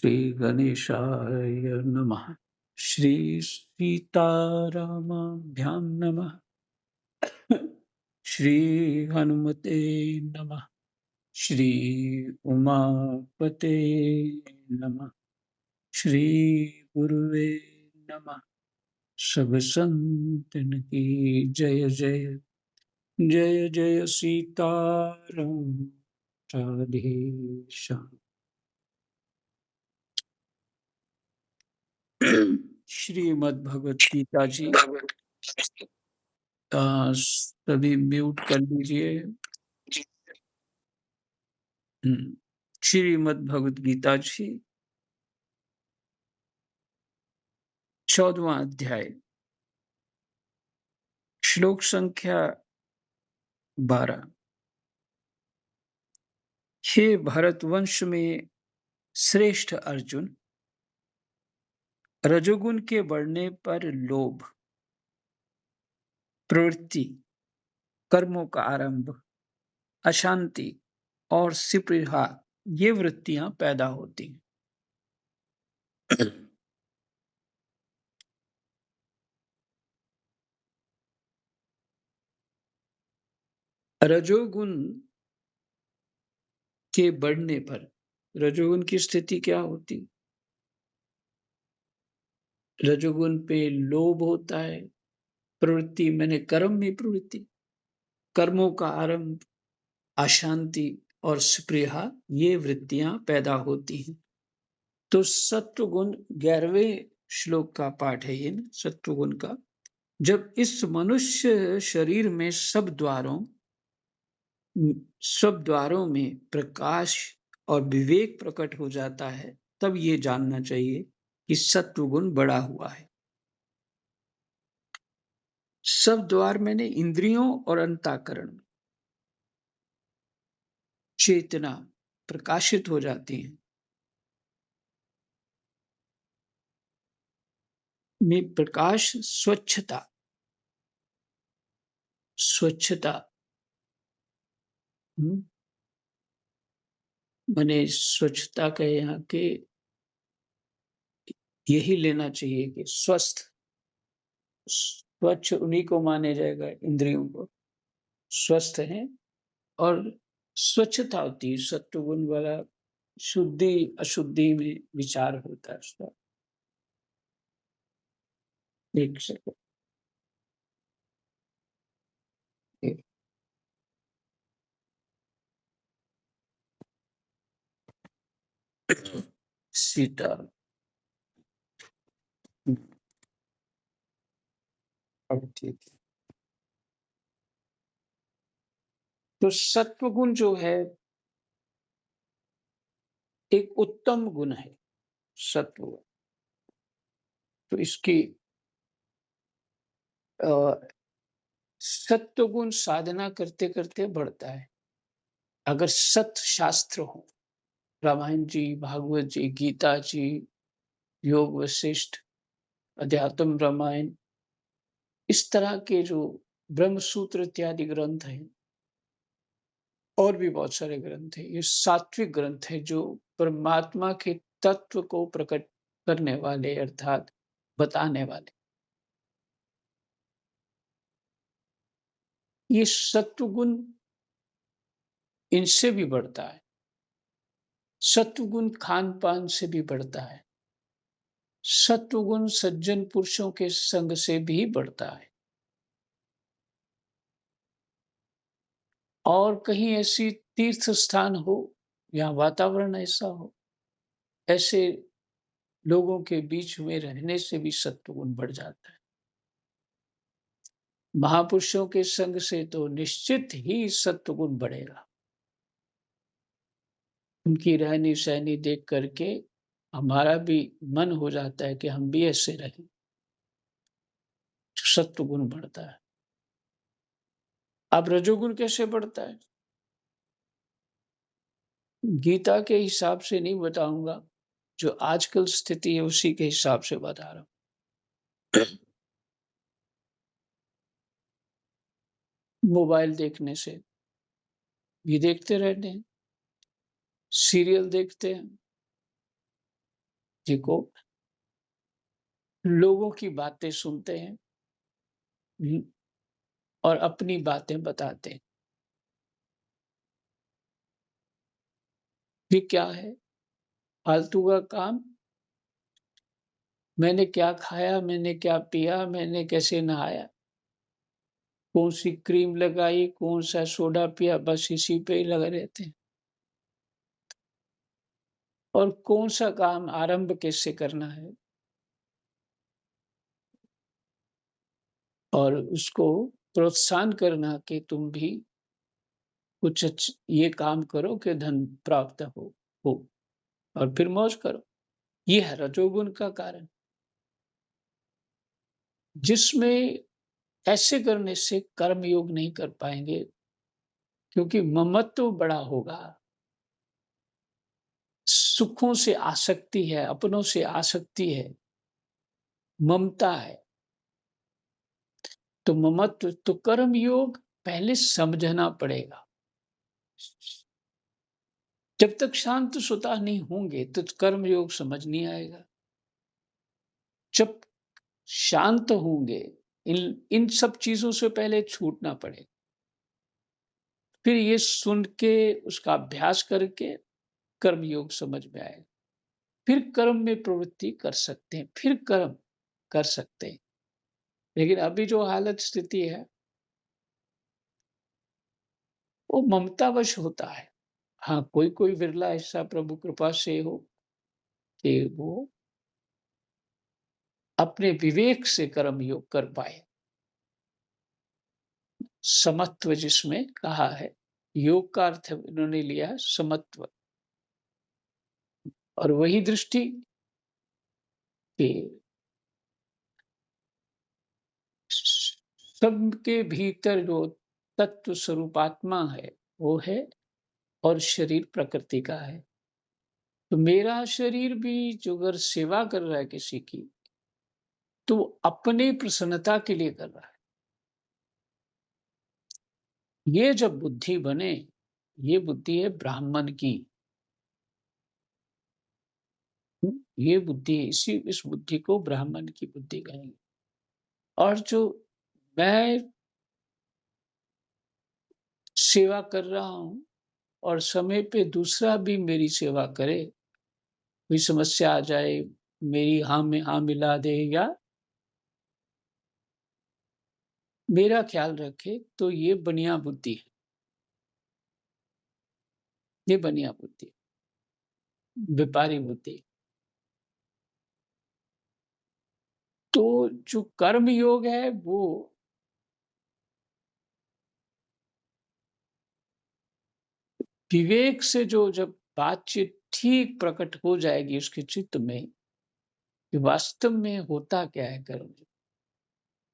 श्री गणेशाय नमः। श्री सीतारामाभ्यां नमः। श्री हनुमते नमः। श्री उमापते नमः। श्री गुरुवे नमः। सब संतन की जय जय। जय जय सीताराम। राधे श्याम। श्रीमद् भगवत गीता जी सभी म्यूट कर लीजिए। श्रीमद् भगवत गीता जी 14वां अध्याय श्लोक संख्या 12। हे भारतवंश में श्रेष्ठ अर्जुन, रजोगुण के बढ़ने पर लोभ, प्रवृत्ति, कर्मों का आरंभ, अशांति और स्पृहा ये वृत्तियां पैदा होती हैं। रजोगुण के बढ़ने पर रजोगुण की स्थिति क्या होती? रजोगुण पे लोभ होता है, प्रवृत्ति मैंने कर्म में प्रवृत्ति, कर्मों का आरंभ, अशांति और स्पृहा ये वृत्तियां पैदा होती हैं। तो सत्वगुण 11वें श्लोक का पाठ है ये ना, सत्वगुण का। जब इस मनुष्य शरीर में सब द्वारों में प्रकाश और विवेक प्रकट हो जाता है, तब ये जानना चाहिए कि सत्वगुण बढ़ा हुआ है। सब द्वार मैंने इंद्रियों और अंतःकरण में चेतना प्रकाशित हो जाती है। में प्रकाश स्वच्छता माने स्वच्छता का यहाँ के यही लेना चाहिए कि स्वच्छ उन्हीं को माने जाएगा, इंद्रियों को स्वस्थ है। और स्वच्छता होती है सत्वगुण वाला, शुद्धि अशुद्धि में विचार होता है उसका। एक सेकंड, सीता अब ठीक है। तो सत्वगुण जो है एक उत्तम गुण है सत्वगुण। तो इसकी सत्वगुण साधना करते करते बढ़ता है। अगर सत शास्त्र हो, रामायण जी, भागवत जी, गीता जी, योग वशिष्ठ, अध्यात्म रामायण, इस तरह के जो ब्रह्म सूत्र इत्यादि ग्रंथ हैं, और भी बहुत सारे ग्रंथ हैं, ये सात्विक ग्रंथ है जो परमात्मा के तत्व को प्रकट करने वाले अर्थात बताने वाले। ये सत्वगुण इनसे भी बढ़ता है। सत्वगुण खान पान से भी बढ़ता है। सत्वगुण सज्जन पुरुषों के संग से भी बढ़ता है। और कहीं ऐसी तीर्थ स्थान हो या वातावरण ऐसा हो, ऐसे लोगों के बीच में रहने से भी सत्वगुण बढ़ जाता है। महापुरुषों के संग से तो निश्चित ही सत्वगुण बढ़ेगा। उनकी रहनी सहनी देख करके हमारा भी मन हो जाता है कि हम भी ऐसे रहें। सत्वगुण बढ़ता है। अब रजोगुण कैसे बढ़ता है? गीता के हिसाब से नहीं बताऊंगा, जो आजकल स्थिति है उसी के हिसाब से बता रहा हूं। मोबाइल देखने से भी देखते रहते हैं, सीरियल देखते हैं, जी को लोगों की बातें सुनते हैं और अपनी बातें बताते हैं। ये क्या है? फालतू का काम। मैंने क्या खाया, मैंने क्या पिया, मैंने कैसे नहाया, कौन-सी क्रीम लगाई, कौन-सा सोडा पिया, बस इसी पे ही लगे रहते हैं। और कौन-सा काम आरंभ कैसे करना है और उसको प्रोत्साहन करना कि तुम भी कुछ ये काम करो कि धन प्राप्त हो और फिर मौज करो। ये है रजोगुण का कारण, जिसमें ऐसे करने से कर्म योग नहीं कर पाएँगे, क्योंकि ममत्व बड़ा होगा। सुखों से आसक्ति है, अपनों से आसक्ति है, ममता है। तो ममत्व तो कर्म योग पहले समझना पड़ेगा। जब तक शांत सुता नहीं होंगे, तो कर्म योग समझ नहीं आएगा। जब शांत होंगे, इन इन सब चीज़ों से पहले छूटना पड़ेगा। फिर ये सुन के उसका अभ्यास करके कर्म योग समझ में आएगा। फिर कर्म में प्रवृत्ति कर सकते हैं, फिर कर्म कर सकते हैं। लेकिन अभी जो हालत स्थिति है, वो ममतावश होता है। हाँ, कोई-कोई विरला ऐसा प्रभु कृपा से हो कि वो अपने विवेक से कर्म योग कर पाए। समत्व जिसमें कहा है, योग का अर्थ इन्होंने लिया है समत्व। और वही दृष्टि कि सबके भीतर जो तत्व स्वरूपात्मा है, वो है और शरीर प्रकृति का है। तो मेरा शरीर भी जो अगर सेवा कर रहा है किसी की, तो अपने प्रसन्नता के लिए कर रहा है। ये जब बुद्धि बने, ये बुद्धि है ब्राह्मण की। ये बुद्धि इस बुद्धि को ब्राह्मण की बुद्धि कहेंगे। और जो मैं सेवा कर रहा हूँ और समय पे दूसरा भी मेरी सेवा करे, कोई समस्या आ जाए, मेरी हाँ में हाँ मिला दे या मेरा ख्याल रखे, तो ये बनिया बुद्धि है। ये बनिया बुद्धि, व्यापारी बुद्धि। तो जो कर्म योग है वो विवेक से जो जब बातचीत ठीक प्रकट हो जाएगी उसके चित्त में कि वास्तव में होता क्या है कर्म,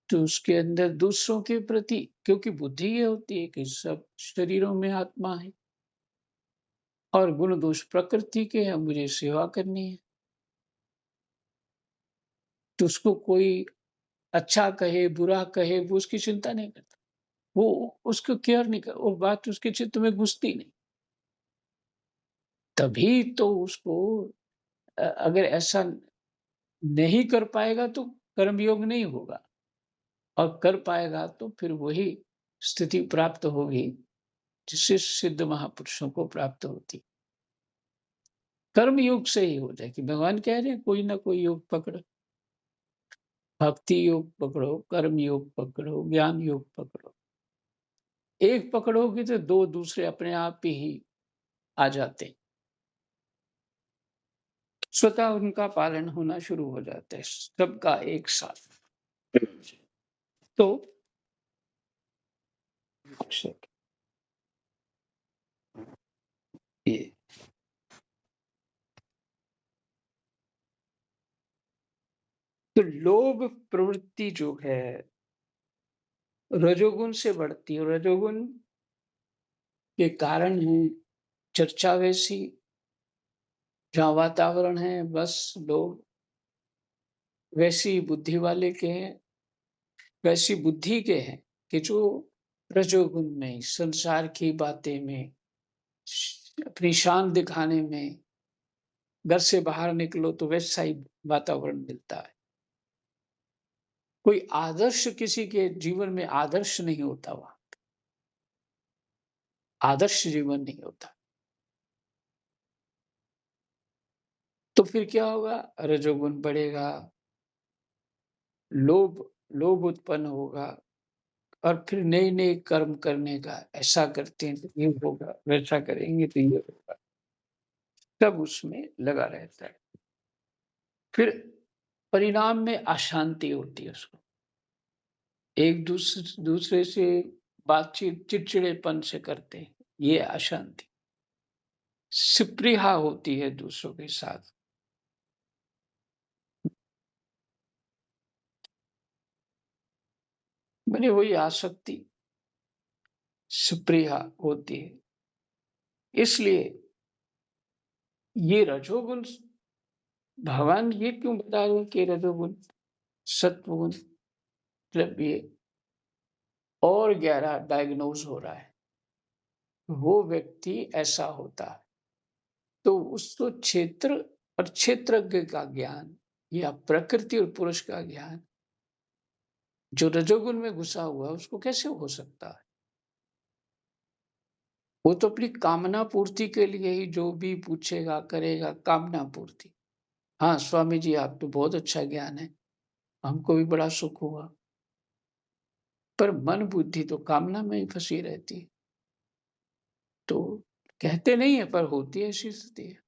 तो उसके अंदर दूसरों के प्रति, क्योंकि बुद्धि ये होती है कि सब शरीरों में आत्मा है और गुण दोष प्रकृति के हैं, मुझे सेवा करनी है। तो उसको कोई अच्छा कहे, बुरा कहे, वो उसकी चिंता नहीं करता। वो उसको केयर नहीं कर, वो बात उसके चित्त में घुसती नहीं। तभी तो उसको अगर ऐसा नहीं कर पाएगा तो कर्मयोग नहीं होगा, और कर पाएगा तो फिर वही स्थिति प्राप्त होगी जिससे सिद्ध महापुरुषों को प्राप्त होती। कर्म योग से ही हो जाएगी। भगवान कह रहे हैं कोई ना कोई योग पकड़ो, भक्ति योग पकड़ो, कर्म योग पकड़ो, ज्ञान योग पकड़ो। एक पकड़ोगे तो दो दूसरे अपने आप ही आ जाते हैं। स्वतः उनका पालन होना शुरू हो जाता है, सबका एक साथ। तो ये तो लोभ प्रवृत्ति जो है रजोगुण से बढ़ती है। रजोगुण के कारण है चर्चा वैसी, जहाँ वातावरण है बस लोग वैसी बुद्धि वाले के हैं, वैसी बुद्धि के हैं कि जो रजोगुण में, संसार की बातें में, अपनी शान दिखाने में घर से बाहर निकलो तो वैसा ही वातावरण मिलता है। कोई आदर्श किसी के जीवन में आदर्श नहीं होता वहाँ, आदर्श जीवन नहीं होता। तो फिर क्या होगा? रजोगुण बढ़ेगा, लोभ लोभ उत्पन्न होगा और फिर नए-नए कर्म करने का, ऐसा करते हैं तो ये होगा, वैसा करेंगे तो ये होगा, सब उसमें लगा रहता है। फिर परिणाम में अशांति होती है उसको। एक दूसरे से बातचीत चिड़चिड़ेपन से करते हैं, ये अशांति। स्पृहा होती है दूसरों के साथ। माने वही आसक्ति, स्पृहा होती है। इसलिए ये रजोगुण, भगवान ये क्यों बता रहे हैं कि रजोगुण, सत्वगुण, मतलब ये और गहरा डायग्नोज हो रहा है। वो व्यक्ति ऐसा होता है, तो उसको क्षेत्र और क्षेत्रज्ञ का ज्ञान या प्रकृति और पुरुष का ज्ञान जो रजोगुण में घुसा हुआ है, उसको कैसे हो सकता है? वो तो अपनी कामना पूर्ति के लिए ही जो भी पूछेगा, करेगा, कामना पूर्ति। हाँ, स्वामी जी आप तो बहुत अच्छा ज्ञान है, हमको भी बड़ा सुख हुआ। पर मन बुद्धि तो कामना में ही फँसी रहती है। तो कहते नहीं है पर होती है ऐसी स्थिति है।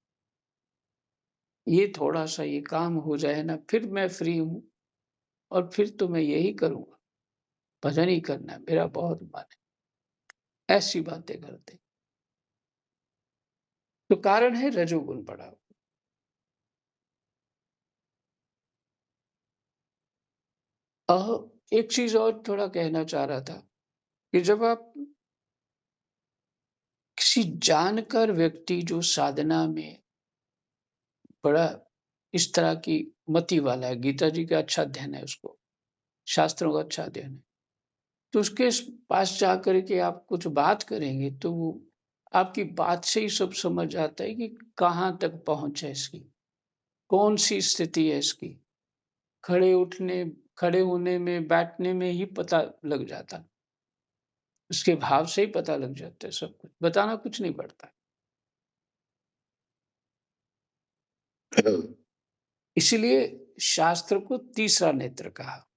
ये थोड़ा-सा ये काम हो जाए ना, फिर मैं फ्री हूँ और फिर तो मैं यही करूँगा, भजन ही करना है, मेरा बहुत मन है। ऐसी बातें करते। तो कारण है रजोगुण बढ़ा हुआ। एक चीज़ और थोड़ा कहना चाह रहा था कि जब आप किसी जानकार व्यक्ति जो साधना में बड़ा इस तरह की मति वाला है, गीता जी का अच्छा अध्ययन है उसको, शास्त्रों का अच्छा अध्ययन है। तो उसके पास जाकर के आप कुछ बात करेंगे तो वो आपकी बात से ही सब समझ आता है कि कहाँ तक पहुँच है इसकी, कौन-सी स्थिति है इसकी। खड़े उठने खड़े होने में, बैठने में ही पता लग जाता। उसके भाव से ही पता लग जाता है सब कुछ, बताना कुछ नहीं पड़ता। इसलिए शास्त्र को तीसरा नेत्र कहा।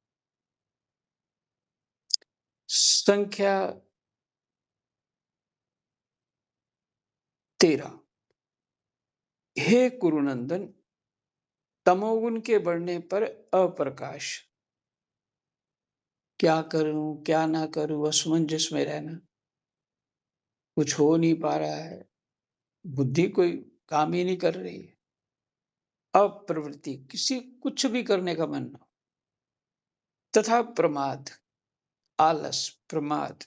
संख्या 13। हे कुरुनंदन, तमोगुण के बढ़ने पर अप्रकाश, क्या करूं क्या ना करूं, असमंजस में रहना, कुछ हो नहीं पा रहा है, बुद्धि कोई काम ही नहीं कर रही है, अप्रवृत्ति, किसी कुछ भी करने का मन ना हो, तथा प्रमाद, आलस, प्रमाद,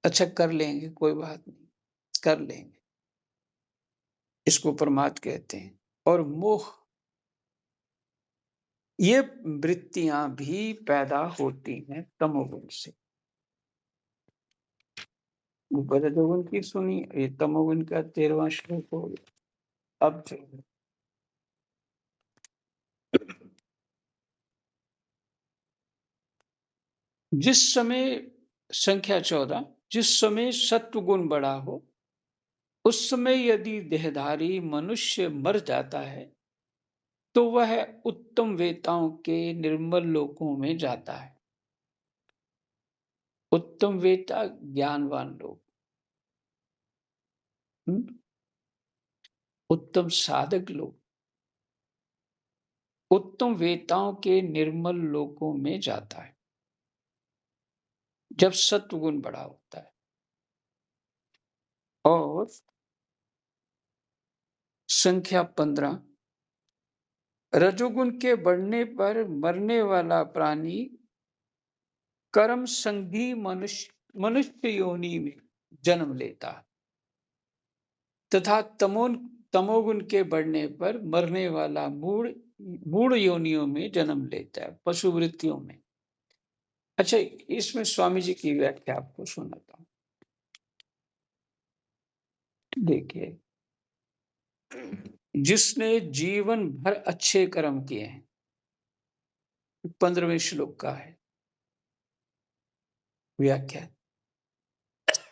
अच्छा कर लेंगे कोई बात नहीं, कर लेंगे, इसको प्रमाद कहते हैं। और मोह, ये वृत्तियां भी पैदा होती हैं तमोगुण से। ऊपर रजोगुण की सुनी, ये तमोगुण का 13वां श्लोक हो गया। अब चलिए, जिस समय, संख्या 14, जिस समय सत्व गुण बढ़ा हो, उस समय यदि देहधारी मनुष्य मर जाता है तो वह उत्तम वेताओं के निर्मल लोकों में जाता है। उत्तम वेता ज्ञानवान लोग, हम्म? उत्तम साधक लोग, उत्तम वेताओं के निर्मल लोकों में जाता है जब सत्वगुण बड़ा होता है। और संख्या 15, रजोगुण के बढ़ने पर मरने वाला प्राणी कर्म संगी मनुष्य मनुष्य योनि में जन्म लेता है, तथा तमोगुण के बढ़ने पर मरने वाला मूढ़ मूढ़ योनियों में जन्म लेता है, पशु वृत्तियों में। अच्छा, इसमें स्वामी जी की व्याख्या आपको सुनाता हूँ। देखिए, जिसने जीवन भर अच्छे कर्म किए हैं। 15वें श्लोक का है व्याख्या।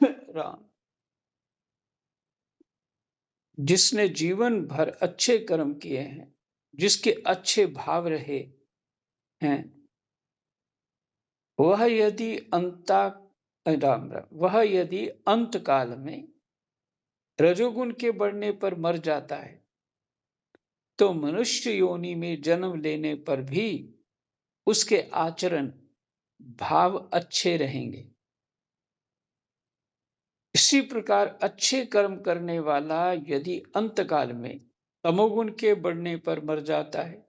राम, जिसने जीवन भर अच्छे कर्म किए हैं, जिसके अच्छे भाव रहे हैं, वह यदि अंता राम राम वह यदि अंत काल में रजोगुण के बढ़ने पर मर जाता है, तो मनुष्य योनि में जन्म लेने पर भी उसके आचरण भाव अच्छे रहेंगे। इसी प्रकार अच्छे कर्म करने वाला यदि अंतकाल में तमोगुण के बढ़ने पर मर जाता है,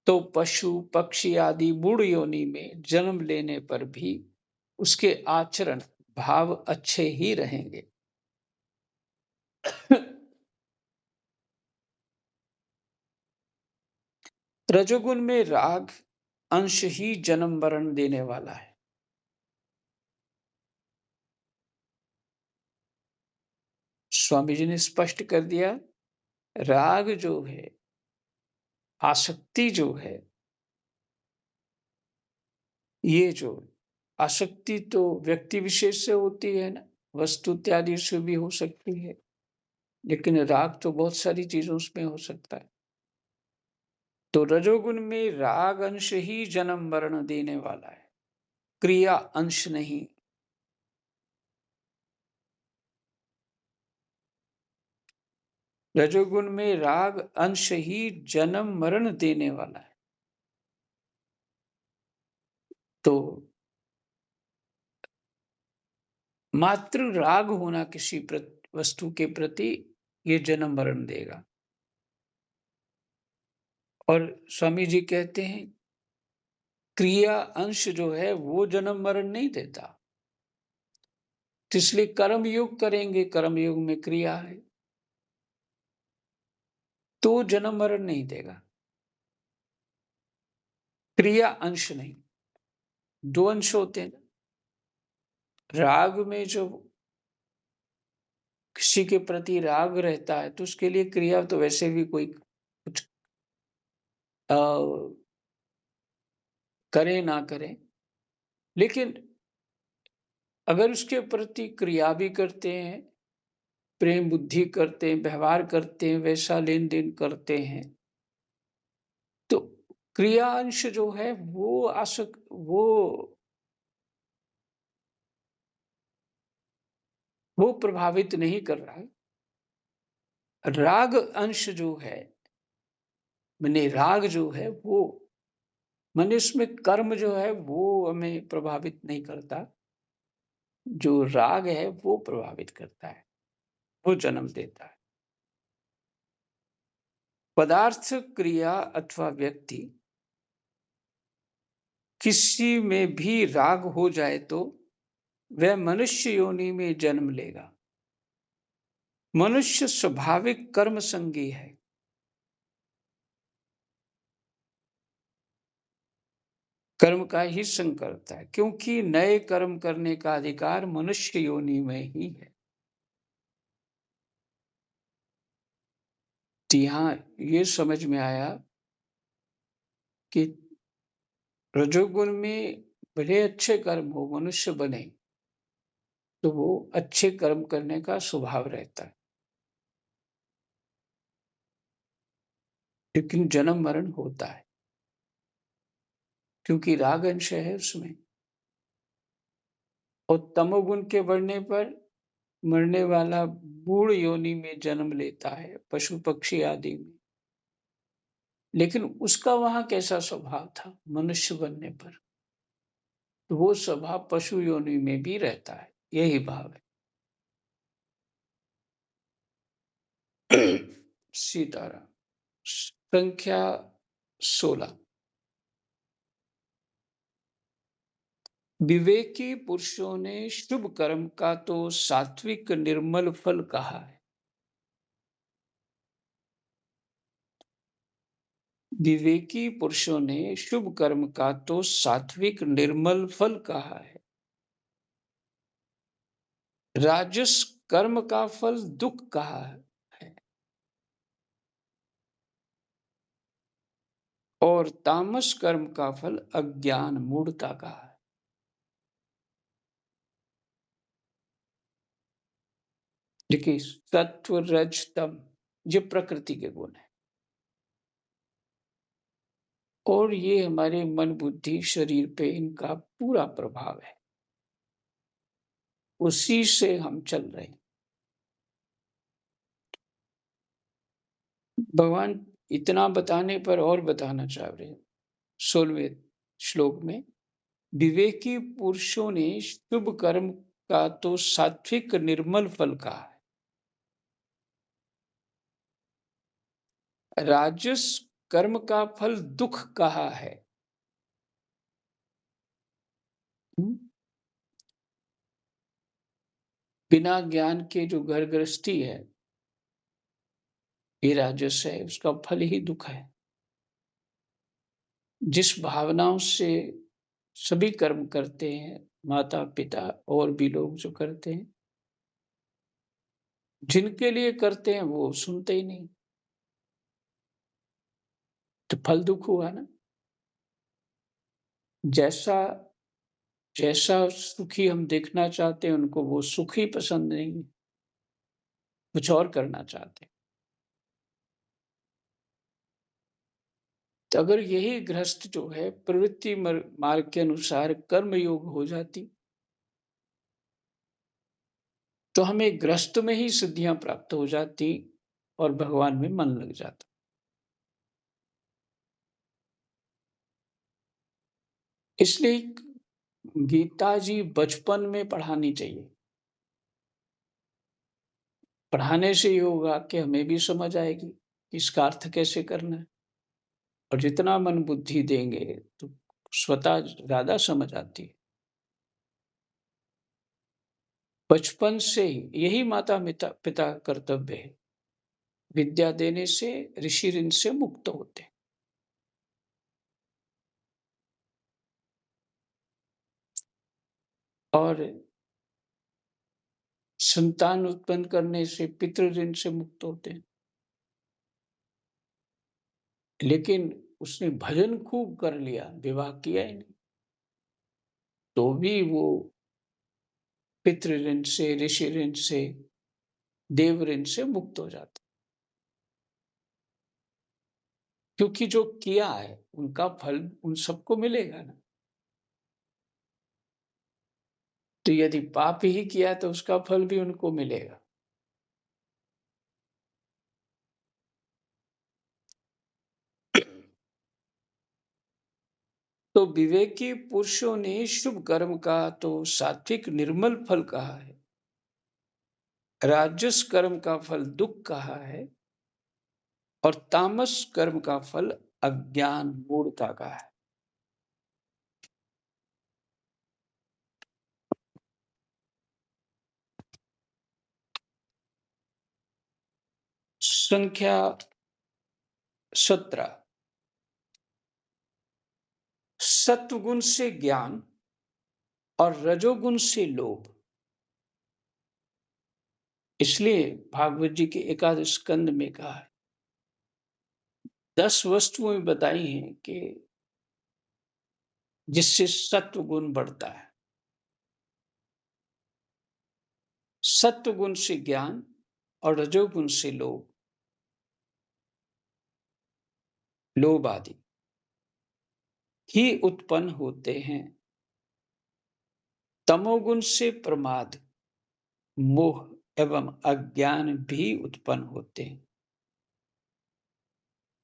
तो पशु पक्षी आदि मूढ़ योनि में जन्म लेने पर भी उसके आचरण भाव अच्छे ही रहेंगे। रजोगुण में राग अंश ही जन्म मरण देने वाला है। स्वामी जी ने स्पष्ट कर दिया, राग जो है, आसक्ति जो है, ये जो आसक्ति तो व्यक्ति विशेष से होती है ना, वस्तु इत्यादि से भी हो सकती है, लेकिन राग तो बहुत सारी चीजों में हो सकता है। तो रजोगुण में राग अंश ही जन्म मरण देने वाला है, क्रिया अंश नहीं। रजोगुण में राग अंश ही जन्म मरण देने वाला है। तो मात्र राग होना किसी वस्तु के प्रति ये जन्म मरण देगा। और स्वामी जी कहते हैं क्रिया अंश जो है वो जन्म मरण नहीं देता, तो इसलिए कर्म योग करेंगे, कर्म योग में क्रिया है तो जन्म मरण नहीं देगा, क्रिया अंश नहीं। दो अंश होते हैं। राग में जो किसी के प्रति राग रहता है तो उसके लिए क्रिया तो वैसे भी कोई कुछ करे ना करे, लेकिन अगर उसके प्रति क्रिया भी करते हैं, प्रेम बुद्धि करते हैं, व्यवहार करते हैं, वैसा लेन देन करते हैं, तो क्रिया अंश जो है वो वो प्रभावित नहीं कर रहा है। राग अंश जो है, माने राग जो है वो माने इसमें कर्म जो है वो हमें प्रभावित नहीं करता, जो राग है वो प्रभावित करता है, वो जन्म देता है। पदार्थ क्रिया अथवा व्यक्ति किसी में भी राग हो जाए तो वह मनुष्य योनि में जन्म लेगा। मनुष्य स्वाभाविक कर्म संगी है। कर्म का ही संग करता है, क्योंकि नए कर्म करने का अधिकार मनुष्य योनि में ही है। तो यहाँ ये समझ में आया कि रजोगुण में भले अच्छे कर्म हो, मनुष्य बने तो वो अच्छे कर्म करने का स्वभाव रहता है, लेकिन जन्म मरण होता है क्योंकि राग अंश है उसमें। और तमोगुण के बढ़ने पर मरने वाला मूढ़ योनि में जन्म लेता है, पशु पक्षी आदि में, लेकिन उसका वहां कैसा स्वभाव था मनुष्य बनने पर, तो वो स्वभाव पशु योनि में भी रहता है, यही भाव है। सीताराम। संख्या 16। विवेकी पुरुषों ने शुभ कर्म का तो सात्विक निर्मल फल कहा है। विवेकी पुरुषों ने शुभ कर्म का तो सात्विक निर्मल फल कहा है। राजस कर्म का फल दुख कहा है। और तामस कर्म का फल अज्ञान मूढ़ता का है। देखिए, सत्व रज तम ये प्रकृति के गुण है और ये हमारे मन बुद्धि शरीर पे इनका पूरा प्रभाव है। उसी से हम चल रहे हैं। भगवान इतना बताने पर और बताना चाह रहे हैं 16वें श्लोक में, विवेकी पुरुषों ने शुभ कर्म का तो सात्विक निर्मल फल कहा है, राजस कर्म का फल दुख कहा है। हम्म? बिना ज्ञान के जो घर गृहस्थी है, ये राजस है, उसका फल ही दुख है। जिस भावनाओं से सभी कर्म करते हैं, माता पिता और भी लोग जो करते हैं, जिनके लिए करते हैं वो सुनते ही नहीं, तो फल दुख हुआ ना। जैसा जैसा सुखी हम देखना चाहते हैं, उनको वो सुखी पसंद नहीं है, कुछ और करना चाहते हैं। तो अगर यही गृहस्थ जो है प्रवृत्ति मार्ग के अनुसार कर्म योग हो जाती, तो हमें गृहस्थ में ही सिद्धियां प्राप्त हो जाती और भगवान में मन लग जाता। इसलिए गीता जी बचपन में पढ़ानी चाहिए। पढ़ाने से ये होगा कि हमें भी समझ आएगी कि इसका अर्थ कैसे करना है, और जितना मन बुद्धि देंगे तो स्वतः ज्यादा समझ आती है। बचपन से ही यही माता पिता कर्तव्य है। विद्या देने से ऋषि ऋण से मुक्त होते हैं। और संतान उत्पन्न करने से पितृ ऋण से मुक्त होते हैं। लेकिन उसने भजन खूब कर लिया, विवाह किया ही नहीं, तो भी वो पितृ ऋण से ऋषि ऋण से देव ऋण से मुक्त हो जाता। क्योंकि जो किया है उनका फल उन सबको मिलेगा ना। तो यदि पाप ही किया तो उसका फल भी उनको मिलेगा। तो विवेकी पुरुषों ने शुभ कर्म का तो सात्विक निर्मल फल कहा है, राजस कर्म का फल दुख कहा है, और तामस कर्म का फल अज्ञान मूढ़ता का है। संख्या 17। सत्वगुण से ज्ञान और रजोगुण से लोभ। इसलिए भागवत जी के एकादश स्कंद में कहा है, 10 वस्तुएं बताई हैं कि जिससे सत्व गुण बढ़ता है। सत्व गुण से ज्ञान और रजोगुण से लोभ, लोभ आदि ही उत्पन्न होते हैं। तमोगुण से प्रमाद, मोह एवं अज्ञान भी उत्पन्न होते हैं।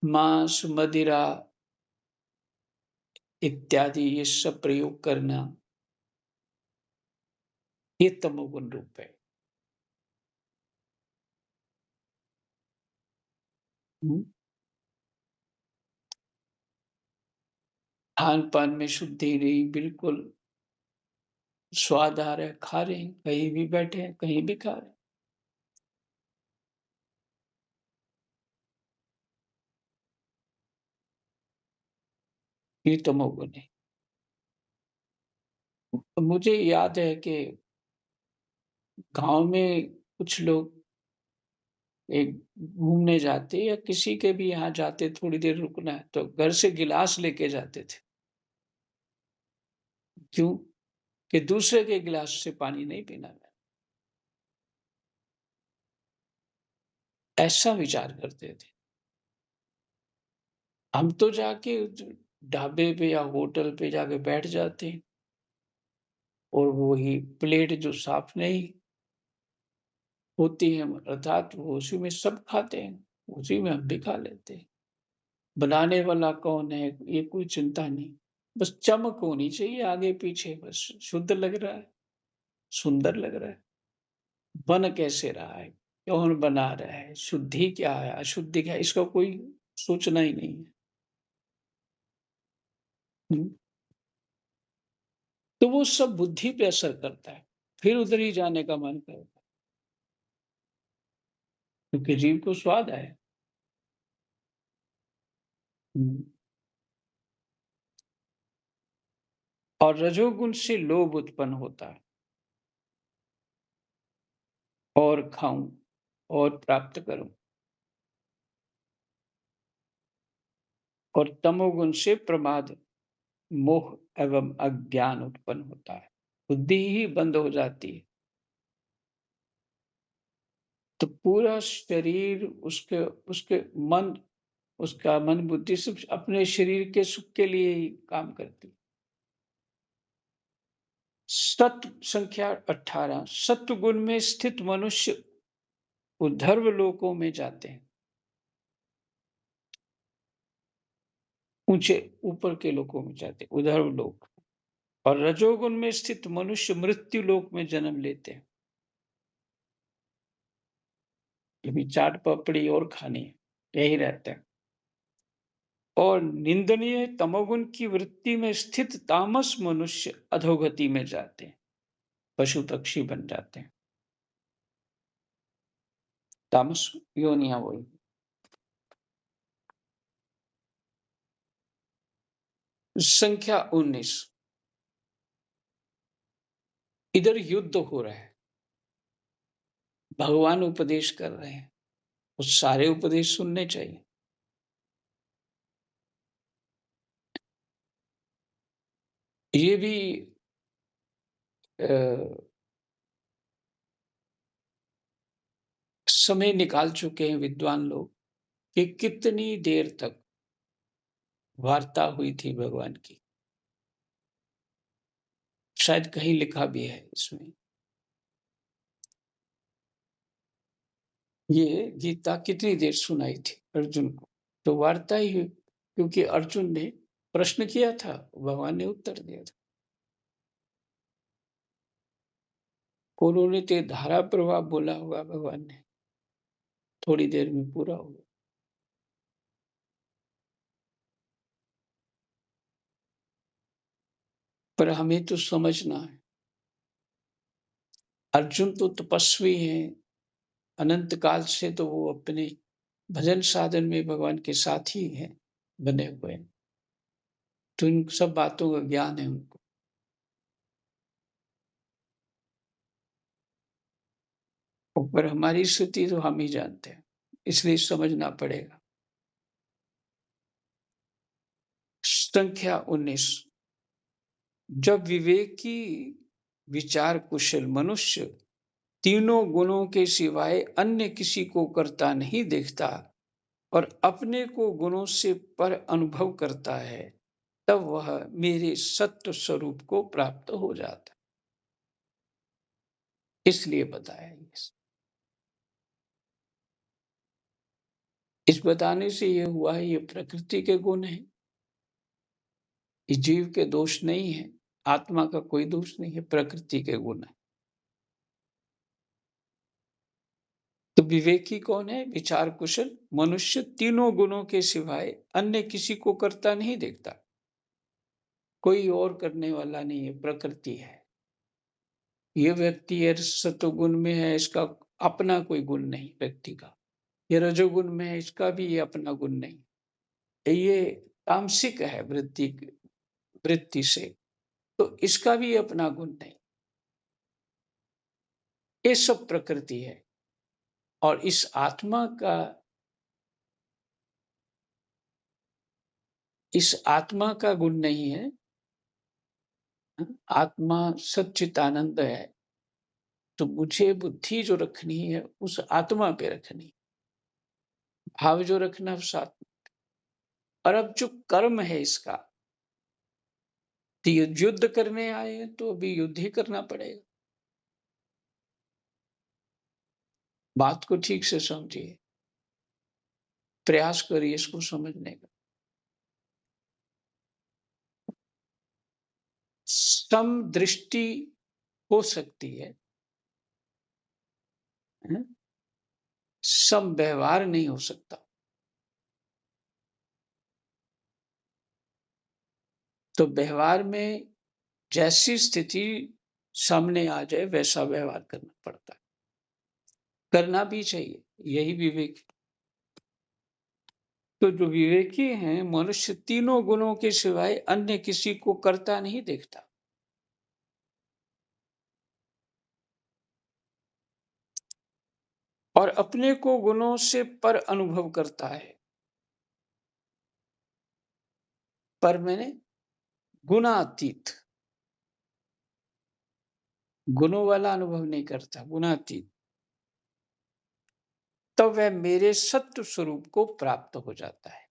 मांस मदिरा इत्यादि ये सब प्रयोग करना, ये तमोगुण रूप है। हम्म? खान पान में शुद्धि नहीं, बिल्कुल स्वाद आ रहा है, खा रहे हैं, कहीं भी बैठे हैं कहीं भी खा रहे हैं, ये तमोगुण है। मुझे याद है कि गांव में कुछ लोग एक घूमने जाते या किसी के भी यहाँ जाते, थोड़ी देर रुकना है, तो घर से गिलास लेके जाते थे। क्यों? कि दूसरे के गिलास से पानी नहीं पीना है। ऐसा विचार करते थे। हम तो जाके ढाबे पे या होटल पे जाके बैठ जाते हैं और वही प्लेट जो साफ नहीं होती है, अर्थात वो उसी में सब खाते हैं, उसी में हम भी खा लेते हैं। बनाने वाला कौन है, ये कोई चिंता नहीं। बस चमक होनी चाहिए आगे-पीछे, बस शुद्ध लग रहा है, सुंदर लग रहा है। बन कैसे रहा है, कौन बना रहा है, शुद्धि क्या है, अशुद्धि क्या है, इसका कोई सोचना ही नहीं है। हुँ, तो वो सब बुद्धि पे असर करता है, फिर उधर ही जाने का मन करता है, क्योंकि जीव को स्वाद है। हुँ, और रजोगुण से लोभ उत्पन्न होता है, और खाऊँ और प्राप्त करूँ, और तमोगुण से प्रमाद, मोह एवं अज्ञान उत्पन्न होता है। बुद्धि ही बंद हो जाती है। तो पूरा शरीर उसके उसके मन उसका मन बुद्धि सिर्फ़ अपने शरीर के सुख के लिए ही काम करती है। सत्व संख्या 18, सत्व गुण में स्थित मनुष्य ऊर्ध्व लोकों में जाते हैं, ऊँचे ऊपर के लोकों में जाते हैं, ऊर्ध्व लोक। और रजोगुण में स्थित मनुष्य मृत्यु लोक में जन्म लेते हैं। कभी चाट पपड़ी और खानी है, यही रहता है। और निंदनीय तमोगुण की वृत्ति में स्थित तामस मनुष्य अधोगति में जाते हैं, पशु पक्षी बन जाते हैं। तामस योनियां वही। संख्या 19, इधर युद्ध हो रहा है, भगवान उपदेश कर रहे हैं, वो सारे उपदेश सुनने चाहिए। ये भी अ, समय निकाल चुके हैं विद्वान लोग कि कितनी देर तक वार्ता हुई थी भगवान की। शायद कहीं लिखा भी है इसमें। ये गीता कितनी देर सुनाई थी अर्जुन को? तो वार्ता ही हुई, क्योंकि अर्जुन ने प्रश्न किया था, भगवान ने उत्तर दिया था। उन्होंने ते धारा प्रवाह बोला होगा भगवान ने, थोड़ी देर में पूरा होगा। पर हमें तो समझना है, अर्जुन तो तपस्वी हैं, अनंत काल से तो वो अपने भजन साधन में भगवान के साथ ही हैं, बने हुए हैं। तो इन सब बातों का ज्ञान है उनको। पर हमारी स्थिति तो हम ही जानते हैं, इसलिए समझना पड़ेगा। संख्या 19, जब विवेकी विचार कुशल मनुष्य तीनों गुणों के सिवाय अन्य किसी को करता नहीं देखता और अपने को गुणों से पर अनुभव करता है, तब वह मेरे सत्व स्वरूप को प्राप्त हो जाता है। इसलिए बताया ये। इस बताने से ये हुआ है, ये प्रकृति के गुण हैं, ये जीव के दोष नहीं है, आत्मा का कोई दोष नहीं है, प्रकृति के गुण है। तो विवेकी कौन है? विचार कुशल मनुष्य तीनों गुणों के सिवाय अन्य किसी को करता नहीं देखता। कोई और करने वाला नहीं है, प्रकृति है। ये व्यक्ति ये सत्वगुण में है, इसका अपना कोई गुण नहीं व्यक्ति का। ये रजोगुण में है, इसका भी ये अपना गुण नहीं। ये तामसिक है वृत्ति से, तो इसका भी अपना गुण नहीं। ये सब प्रकृति है। और इस आत्मा का गुण नहीं है। आत्मा सच्चिदानंद है, तो मुझे बुद्धि जो रखनी है उस आत्मा पे रखनी, भाव जो रखना उस आत्मा। और अब जो कर्म है इसका, तो युद्ध करने आए हैं तो अभी युद्ध ही करना पड़ेगा। बात को ठीक से समझिए, प्रयास करिए इसको समझने का। सम दृष्टि हो सकती है, सम व्यवहार नहीं हो सकता। तो व्यवहार में जैसी स्थिति सामने आ जाए वैसा व्यवहार करना पड़ता है, करना भी चाहिए, यही विवेक। तो जो विवेकी हैं, मनुष्य तीनों गुणों के सिवाय अन्य किसी को करता नहीं देखता। और अपने को गुणों से पर अनुभव करता है। पर मैंने गुणातीत, गुणों वाला अनुभव नहीं करता, गुणातीत। तो वह मेरे सत्व स्वरूप को प्राप्त हो जाता है।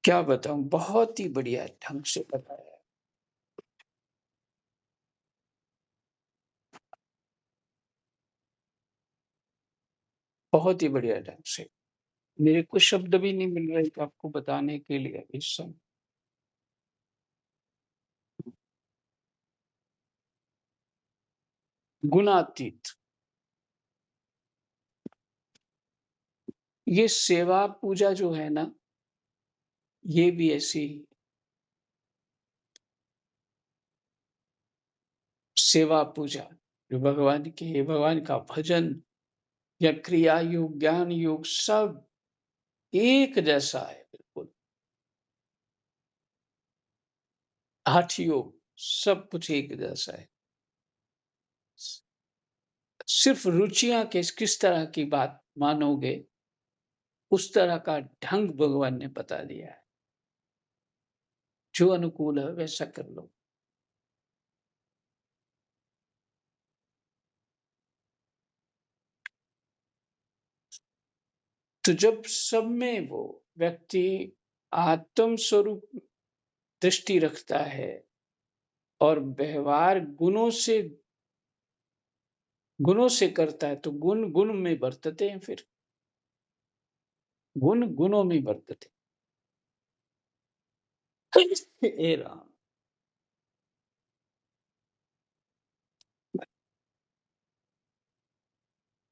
क्या बताऊं, बहुत ही बढ़िया ढंग से बताया। बहुत ही बढ़िया ढंग से। मेरे को शब्द भी नहीं मिल रहे थे आपको बताने के लिए इस समय। गुणातीत, ये सेवा पूजा जो है ना, ये भी ऐसी ही। सेवा पूजा जो भगवान का भजन या क्रिया योग, ज्ञान योग, सब एक जैसा है बिल्कुल। हठ योग, सब कुछ एक जैसा है। सिर्फ रुचियां किस तरह की बात मानोगे, उस तरह का ढंग भगवान ने बता दिया है। जो अनुकूल है वैसा कर लो। तो जब सब में वो व्यक्ति आत्म स्वरूप दृष्टि रखता है और व्यवहार गुणों से करता है, तो गुण गुण में बरतते हैं। फिर गुण गुणों में बरतते। ए राम,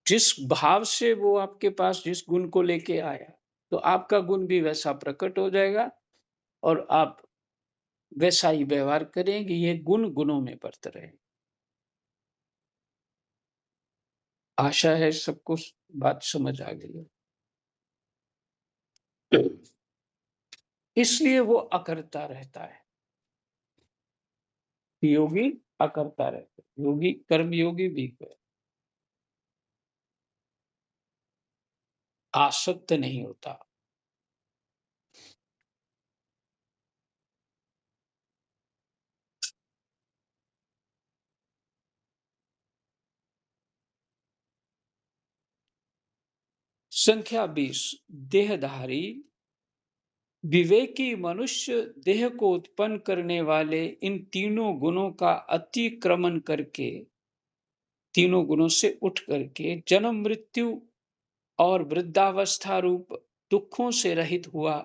जिस भाव से वो आपके पास जिस गुण को लेके आया, तो आपका गुण भी वैसा प्रकट हो जाएगा और आप वैसा ही व्यवहार करेंगे। ये गुण गुणों में बरत रहे। आशा है सबको बात समझ आ गई है। इसलिए वो अकर्ता रहता है। योगी अकर्ता रहता है, योगी कर्म योगी भी है, आसक्त नहीं होता। संख्या 20, देहधारी विवेकी मनुष्य देह को उत्पन्न करने वाले इन तीनों गुणों का अतिक्रमण करके, तीनों गुणों से उठ करके जन्म मृत्यु और वृद्धावस्था रूप दुखों से रहित हुआ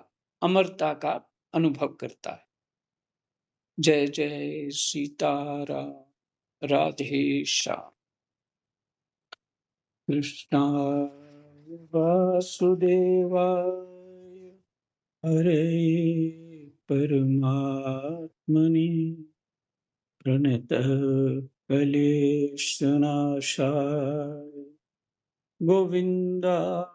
अमरता का अनुभव करता है। जय जय सीताराम, राधे श्याम। कृष्णाय वासुदेवाय, हरे परमात्मने, प्रणतः क्लेशनाशाय गोविन्दाय